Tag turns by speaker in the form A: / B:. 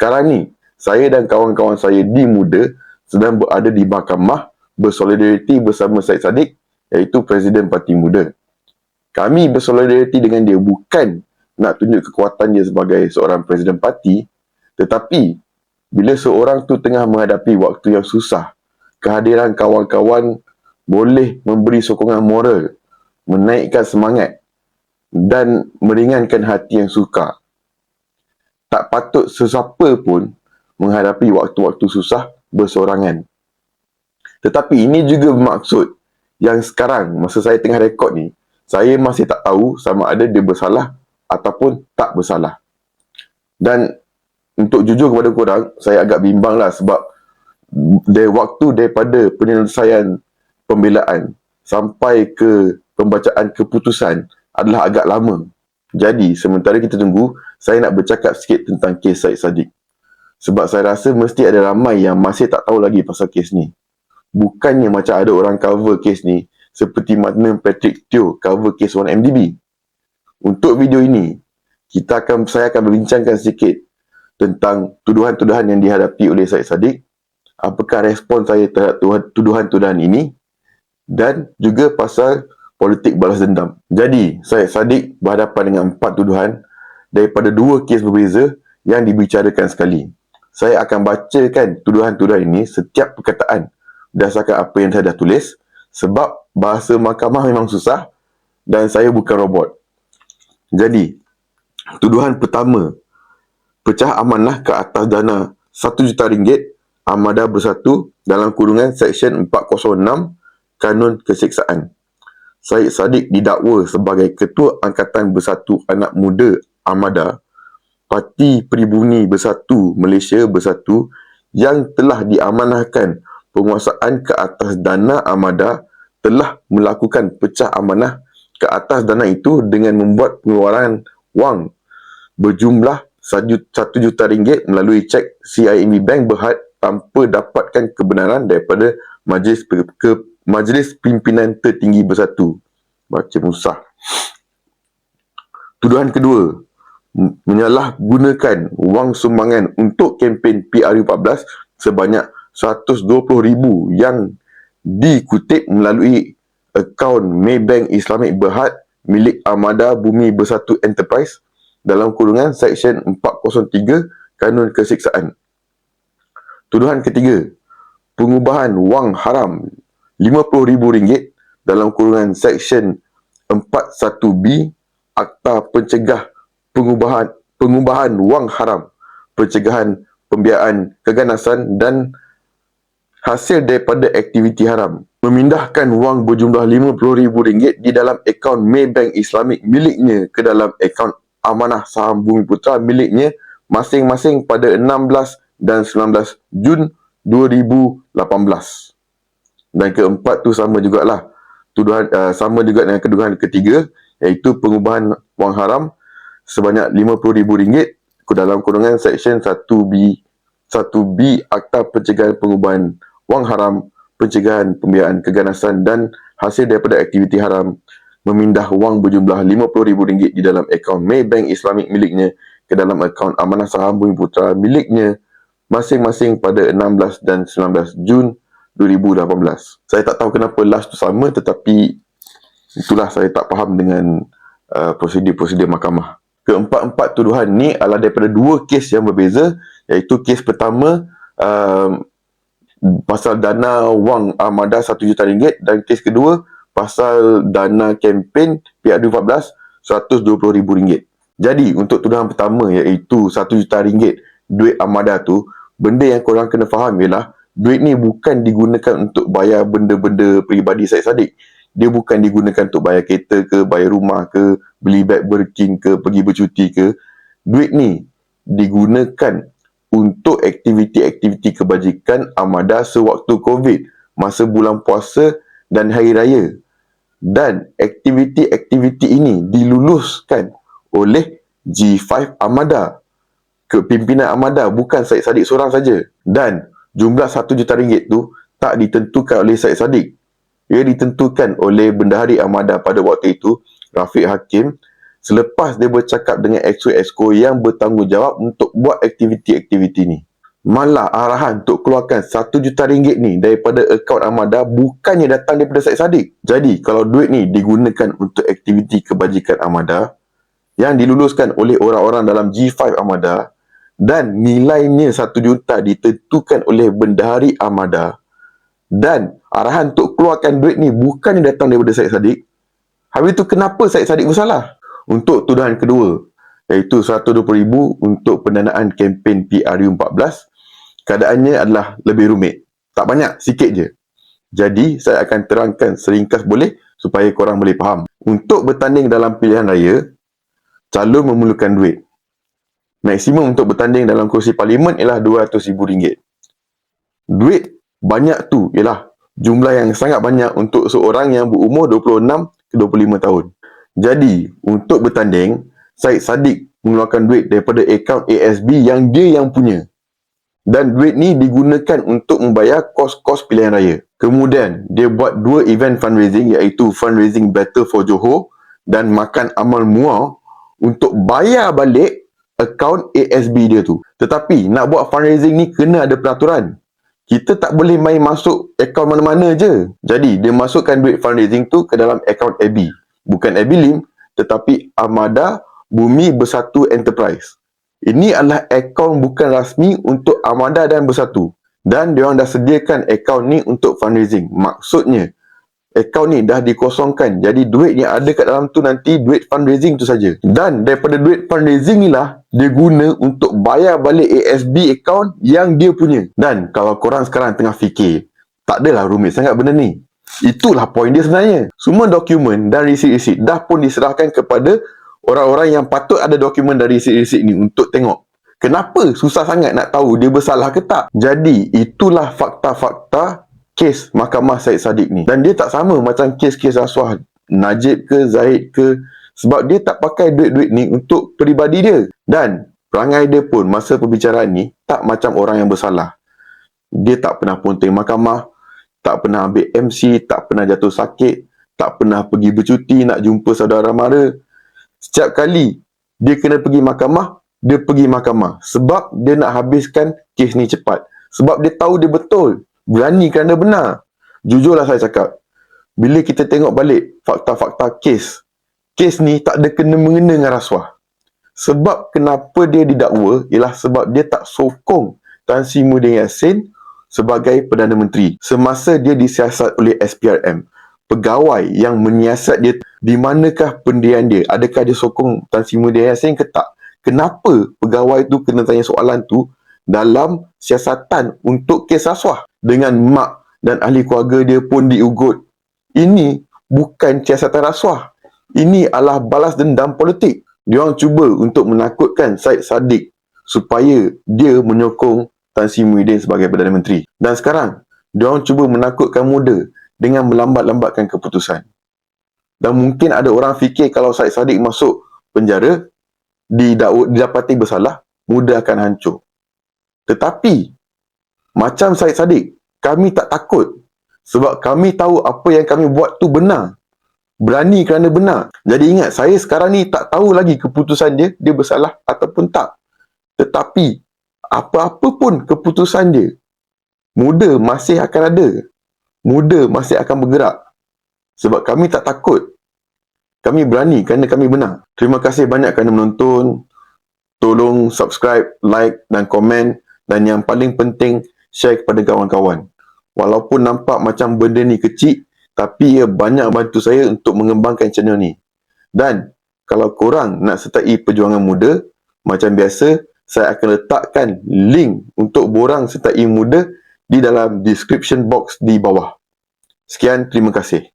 A: sekarang ni, saya dan kawan-kawan saya di Muda sedang berada di mahkamah bersolidariti bersama Syed Saddiq, iaitu Presiden Parti Muda. Kami bersolidariti dengan dia bukan nak tunjuk kekuatan dia sebagai seorang Presiden Parti, tetapi bila seorang tu tengah menghadapi waktu yang susah, kehadiran kawan-kawan boleh memberi sokongan moral, menaikkan semangat dan meringankan hati yang sukar. Tak patut sesiapa pun menghadapi waktu-waktu susah bersorangan. Tetapi ini juga bermaksud yang sekarang, masa saya tengah rekod ni, saya masih tak tahu sama ada dia bersalah ataupun tak bersalah. Dan untuk jujur kepada korang, saya agak bimbang lah sebab waktu daripada penyelesaian pembelaan sampai ke pembacaan keputusan adalah agak lama. Jadi, sementara kita tunggu, saya nak bercakap sikit tentang kes Syed Saddiq. Sebab saya rasa mesti ada ramai yang masih tak tahu lagi pasal kes ni. Bukannya macam ada orang cover kes ni seperti mana Patrick Teo cover kes 1MDB. Untuk video ini, saya akan berbincangkan sikit tentang tuduhan-tuduhan yang dihadapi oleh Syed Saddiq, apakah respon saya terhadap tuduhan-tuduhan ini, dan juga pasal politik balas dendam. Jadi, Syed Saddiq berhadapan dengan 4 tuduhan daripada 2 kes berbeza yang dibicarakan sekali. Saya akan bacakan tuduhan-tuduhan ini setiap perkataan berdasarkan apa yang saya dah tulis, sebab bahasa mahkamah memang susah dan saya bukan robot. Jadi, tuduhan pertama, pecah amanah ke atas dana RM1 juta Armada Bersatu dalam kurungan Seksyen 406 Kanun Keseksaan. Syed Saddiq didakwa sebagai Ketua Angkatan Bersatu Anak Muda Armada, Parti Peribumi Bersatu Malaysia Bersatu yang telah diamanahkan penguasaan ke atas dana Armada telah melakukan pecah amanah ke atas dana itu dengan membuat pengeluaran wang berjumlah RM1 juta melalui cek CIMB Bank Berhad tanpa dapatkan kebenaran daripada Majlis Pimpinan Tertinggi Bersatu. Baca musah. Tuduhan kedua, menyalahgunakan wang sumbangan untuk kempen PRU14 sebanyak RM120,000 yang dikutip melalui akaun Maybank Islamic Berhad milik Armada Bumi Bersatu Enterprise dalam kurungan Seksyen 403 Kanun Keseksaan. Tuduhan ketiga, pengubahan wang haram RM50,000 dalam kurungan Seksyen 41B Akta Pencegah pengubahan wang haram, pencegahan pembiayaan keganasan dan hasil daripada aktiviti haram, memindahkan wang berjumlah RM50,000 di dalam akaun Maybank Islamic miliknya ke dalam akaun Amanah Saham Bumi Putra miliknya masing-masing pada 16 dan 19 Jun 2018. Dan keempat tu sama jugalah. Sama juga dengan tuduhan ketiga, iaitu pengubahan wang haram sebanyak RM50,000 ke dalam kurungan Seksyen 1B Akta Pencegahan Pengubahan Wang Haram, Pencegahan Pembiayaan Keganasan dan hasil daripada aktiviti haram, memindah wang berjumlah RM50,000 di dalam akaun Maybank Islamic miliknya ke dalam akaun Amanah Saham Bumi Putra miliknya masing-masing pada 16 dan 19 Jun 2018. Saya tak tahu kenapa last tu sama, tetapi itulah saya tak faham dengan prosedur-prosedur mahkamah. Keempat-empat tuduhan ni adalah daripada 2 kes yang berbeza, iaitu kes pertama pasal dana wang Armada RM1 juta dan kes kedua pasal dana kempen PRU14 RM120,000. Jadi untuk tuduhan pertama, iaitu RM1 juta duit Armada tu, benda yang korang kena faham ialah duit ni bukan digunakan untuk bayar benda-benda peribadi Syed Saddiq. Dia bukan digunakan untuk bayar kereta ke, bayar rumah ke, beli beg Birkin ke, pergi bercuti ke. Duit ni digunakan untuk aktiviti-aktiviti kebajikan Armada sewaktu COVID, masa bulan puasa dan hari raya. Dan aktiviti-aktiviti ini diluluskan oleh G5 Armada, kepimpinan Armada, bukan Syed Saddiq seorang saja. Dan jumlah RM1 juta tu tak ditentukan oleh Syed Saddiq. Ia ditentukan oleh Bendahari Armada pada waktu itu, Rafiq Hakim, selepas dia bercakap dengan exco yang bertanggungjawab untuk buat aktiviti-aktiviti ni. Malah arahan untuk keluarkan RM1 juta ni daripada akaun Armada bukannya datang daripada Syed Saddiq. Jadi kalau duit ni digunakan untuk aktiviti kebajikan Armada yang diluluskan oleh orang-orang dalam G5 Armada dan nilainya RM1 juta ditentukan oleh Bendahari Armada dan arahan untuk keluarkan duit ni bukannya datang daripada Syed Saddiq, habis tu kenapa Syed Saddiq bersalah? Untuk tuduhan kedua, iaitu RM120,000 untuk pendanaan kempen PRU14, keadaannya adalah lebih rumit. Tak banyak, sikit je. Jadi, saya akan terangkan seringkas boleh supaya korang boleh faham. Untuk bertanding dalam pilihan raya, calon memerlukan duit. Maksimum untuk bertanding dalam kerusi parlimen ialah RM200,000. Duit banyak tu ialah jumlah yang sangat banyak untuk seorang yang berumur 26 ke 25 tahun. Jadi, untuk bertanding, Syed Saddiq mengeluarkan duit daripada akaun ASB yang dia yang punya. Dan duit ni digunakan untuk membayar kos-kos pilihan raya. Kemudian, dia buat 2 event fundraising iaitu Fundraising Battle for Johor dan Makan Amal Muar untuk bayar balik akaun ASB dia tu. Tetapi, nak buat fundraising ni kena ada peraturan. Kita tak boleh main masuk akaun mana-mana je. Jadi, dia masukkan duit fundraising tu ke dalam akaun AB. Bukan AB Lim, tetapi Armada Bumi Bersatu Enterprise. Ini adalah akaun bukan rasmi untuk Armada dan Bersatu. Dan diorang dah sediakan akaun ni untuk fundraising. Maksudnya, akaun ni dah dikosongkan. Jadi duit yang ada kat dalam tu nanti duit fundraising tu saja. Dan daripada duit fundraising ni lah, dia guna untuk bayar balik ASB akaun yang dia punya. Dan kalau korang sekarang tengah fikir, tak adalah rumit sangat benda ni. Itulah poin dia sebenarnya. Semua dokumen dan resit-resit dah pun diserahkan kepada orang-orang yang patut ada dokumen dari resit-resit ni untuk tengok. Kenapa susah sangat nak tahu dia bersalah ke tak? Jadi, itulah fakta-fakta kes Mahkamah Syed Saddiq ni. Dan dia tak sama macam kes-kes rasuah Najib ke, Zahid ke. Sebab dia tak pakai duit-duit ni untuk peribadi dia. Dan perangai dia pun masa perbicaraan ni tak macam orang yang bersalah. Dia tak pernah ponteng mahkamah, tak pernah ambil MC, tak pernah jatuh sakit, tak pernah pergi bercuti nak jumpa saudara mara. Setiap kali dia kena pergi mahkamah, dia pergi mahkamah. Sebab dia nak habiskan kes ni cepat. Sebab dia tahu dia betul. Berani kerana benar. Jujurlah saya cakap, bila kita tengok balik fakta-fakta kes ni tak ada kena-mengena dengan rasuah. Sebab kenapa dia didakwa ialah sebab dia tak sokong Tan Sri Muhyiddin Yassin sebagai Perdana Menteri semasa dia disiasat oleh SPRM. Pegawai yang menyiasat dia, di manakah pendirian dia? Adakah dia sokong Tan Sri Muhyiddin Yassin ke tak? Kenapa pegawai tu kena tanya soalan tu dalam siasatan untuk kes rasuah? Dengan mak dan ahli keluarga dia pun diugut. Ini bukan siasatan rasuah. Ini adalah balas dendam politik. Diorang cuba untuk menakutkan Syed Saddiq supaya dia menyokong Tan Sri Muhyiddin sebagai Perdana Menteri. Dan sekarang, diorang cuba menakutkan muda dengan melambat-lambatkan keputusan. Dan mungkin ada orang fikir kalau Syed Saddiq masuk penjara, didapati bersalah, muda akan hancur. Tetapi, macam Syed Saddiq, kami tak takut. Sebab kami tahu apa yang kami buat tu benar. Berani kerana benar. Jadi ingat, saya sekarang ni tak tahu lagi keputusan dia bersalah ataupun tak. Tetapi, apa-apa pun keputusan dia, muda masih akan ada. Muda masih akan bergerak. Sebab kami tak takut. Kami berani kerana kami benar. Terima kasih banyak kerana menonton. Tolong subscribe, like dan komen. Dan yang paling penting, share kepada kawan-kawan. Walaupun nampak macam benda ni kecil, tapi ia banyak bantu saya untuk mengembangkan channel ni. Dan kalau korang nak sertai perjuangan muda, macam biasa, saya akan letakkan link untuk borang sertai muda di dalam description box di bawah. Sekian, terima kasih.